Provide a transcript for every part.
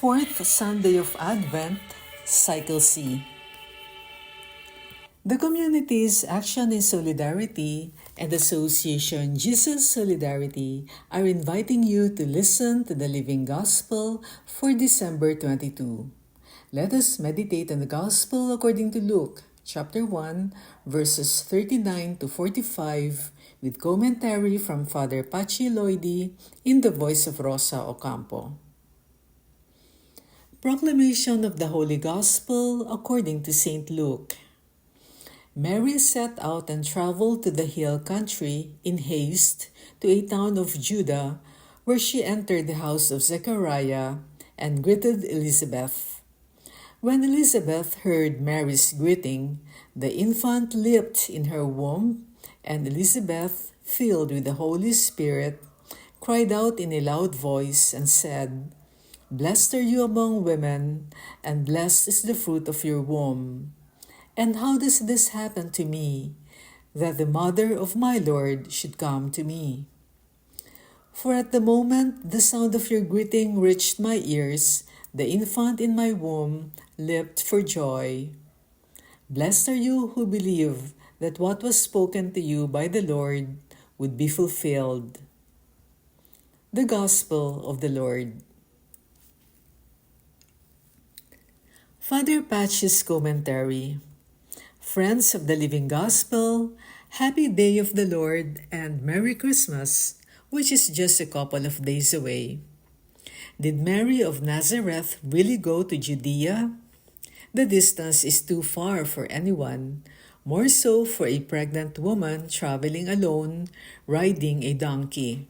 Fourth Sunday of Advent, Cycle C. The community's Action in Solidarity and Association Jesus Solidarity are inviting you to listen to the Living Gospel for December 22. Let us meditate on the Gospel according to Luke, chapter 1, verses 39 to 45, with commentary from Father Patxi Loidi in the voice of Rosa Ocampo. Proclamation of the Holy Gospel according to St. Luke. Mary set out and traveled to the hill country in haste to a town of Judah, where she entered the house of Zechariah and greeted Elizabeth. When Elizabeth heard Mary's greeting, the infant leaped in her womb, and Elizabeth, filled with the Holy Spirit, cried out in a loud voice and said, "Blessed are you among women, and blessed is the fruit of your womb. And how does this happen to me, that the mother of my Lord should come to me? For at the moment the sound of your greeting reached my ears, the infant in my womb leaped for joy. Blessed are you who believe that what was spoken to you by the Lord would be fulfilled." The Gospel of the Lord. Father Patxi's commentary. Friends of the Living Gospel, Happy Day of the Lord and Merry Christmas, which is just a couple of days away. Did Mary of Nazareth really go to Judea? The distance is too far for anyone, more so for a pregnant woman traveling alone, riding a donkey.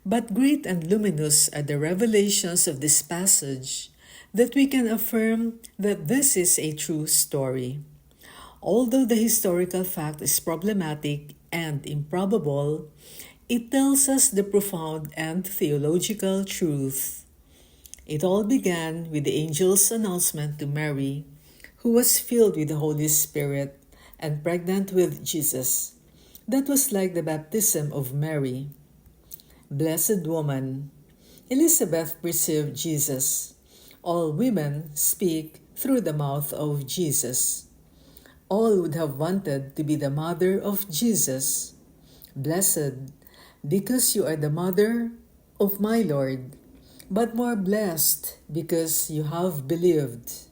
But great and luminous are the revelations of this passage that we can affirm that this is a true story. Although the historical fact is problematic and improbable, it tells us the profound and theological truth. It all began with the angel's announcement to Mary, who was filled with the Holy Spirit and pregnant with Jesus. That was like the baptism of Mary. Blessed woman, Elizabeth perceived Jesus. All women speak through the mouth of Jesus. All would have wanted to be the mother of Jesus. Blessed, because you are the mother of my Lord, but more blessed because you have believed.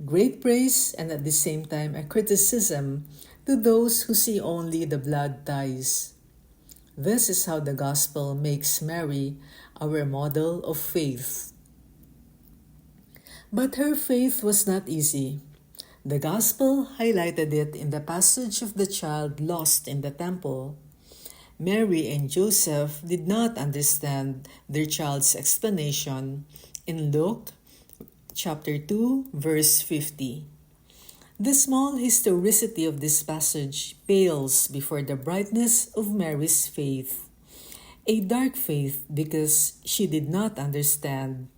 Great praise and at the same time a criticism to those who see only the blood ties. This is how the Gospel makes Mary our model of faith. But her faith was not easy. The Gospel highlighted it in the passage of the child lost in the temple. Mary and Joseph did not understand their child's explanation in Luke chapter 2, verse 50. The small historicity of this passage pales before the brightness of Mary's faith. A dark faith because she did not understand,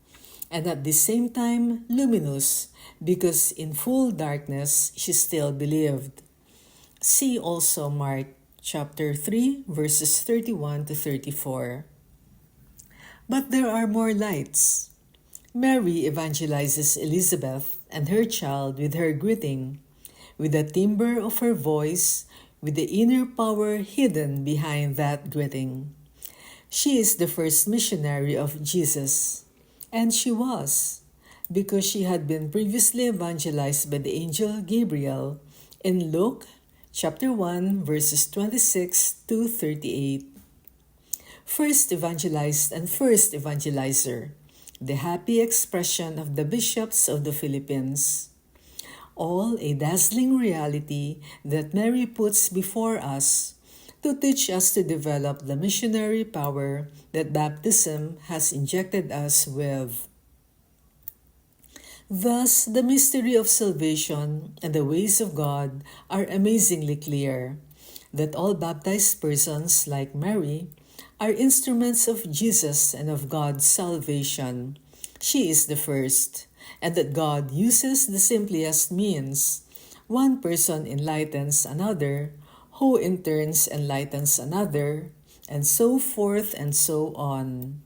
and at the same time luminous because in full darkness she still believed. See also Mark chapter 3, verses 31 to 34. But there are more lights. Mary evangelizes Elizabeth and her child with her greeting, with the timbre of her voice, with the inner power hidden behind that greeting. She is the first missionary of Jesus, and she was, because she had been previously evangelized by the angel Gabriel in Luke chapter 1, verses 26 to 38. First evangelized and first evangelizer, the happy expression of the bishops of the Philippines. All a dazzling reality that Mary puts before us to teach us to develop the missionary power that baptism has injected us with. Thus, the mystery of salvation and the ways of God are amazingly clear, that all baptized persons, like Mary, are instruments of Jesus and of God's salvation. She is the first, and that God uses the simplest means. One person enlightens another, who in turn enlightens another, and so forth and so on.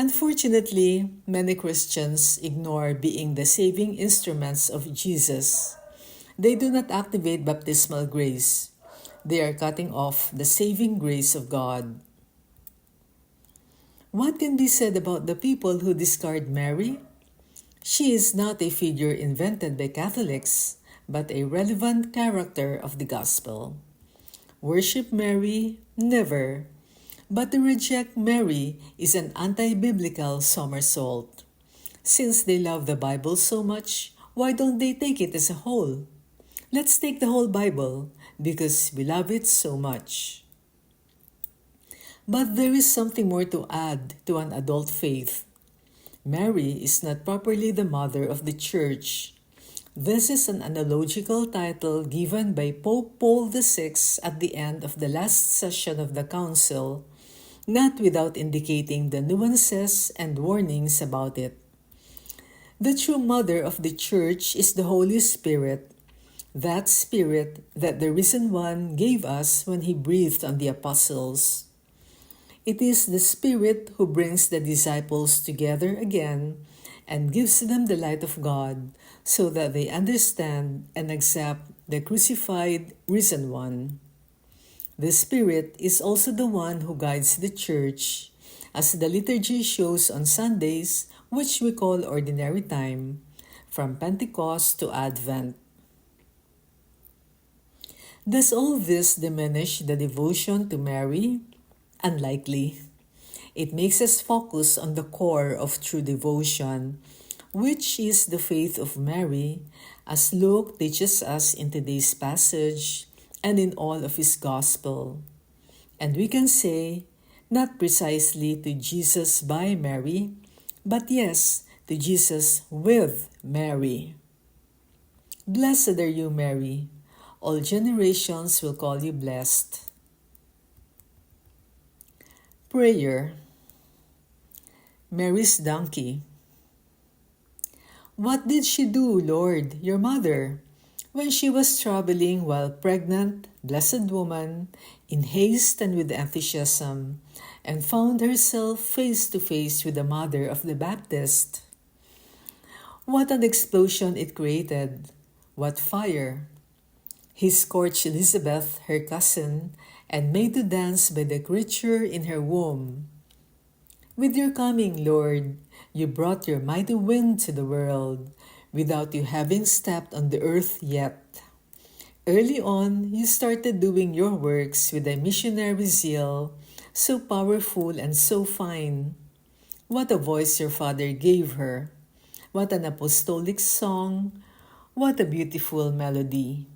Unfortunately, many Christians ignore being the saving instruments of Jesus. They do not activate baptismal grace. They are cutting off the saving grace of God. What can be said about the people who discard Mary? She is not a figure invented by Catholics, but a relevant character of the gospel. Worship Mary? Never. But to reject Mary is an anti-biblical somersault. Since they love the Bible so much, why don't they take it as a whole? Let's take the whole Bible because we love it so much. But there is something more to add to an adult faith. Mary is not properly the mother of the Church. This is an analogical title given by Pope Paul VI at the end of the last session of the Council, not without indicating the nuances and warnings about it. The true mother of the Church is the Holy Spirit, that Spirit that the Risen One gave us when He breathed on the apostles. It is the Spirit who brings the disciples together again and gives them the light of God so that they understand and accept the crucified, risen One. The Spirit is also the one who guides the Church, as the liturgy shows on Sundays, which we call Ordinary Time, from Pentecost to Advent. Does all this diminish the devotion to Mary? Unlikely. It makes us focus on the core of true devotion, which is the faith of Mary, as Luke teaches us in today's passage and in all of his gospel. And we can say, not precisely to Jesus by Mary, but yes, to Jesus with Mary. Blessed are you, Mary. All generations will call you blessed. Prayer. Mary's donkey. What did she do, Lord, your mother, when she was traveling while pregnant, blessed woman, in haste and with enthusiasm, and found herself face to face with the mother of the Baptist? What an explosion it created! What fire! He scorched Elizabeth, her cousin, and made to dance by the creature in her womb. With your coming, Lord, you brought your mighty wind to the world, without you having stepped on the earth yet. Early on, you started doing your works with a missionary zeal, so powerful and so fine. What a voice your father gave her! What an apostolic song! What a beautiful melody!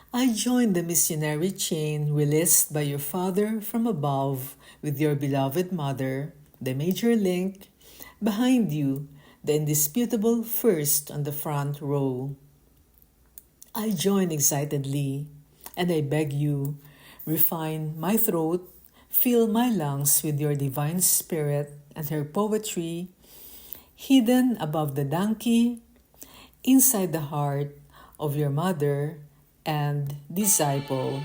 I join the missionary chain released by your father from above with your beloved mother, the major link, behind you, the indisputable first on the front row. I join excitedly, and I beg you, refine my throat, fill my lungs with your divine spirit and her poetry, hidden above the donkey, inside the heart of your mother and disciple.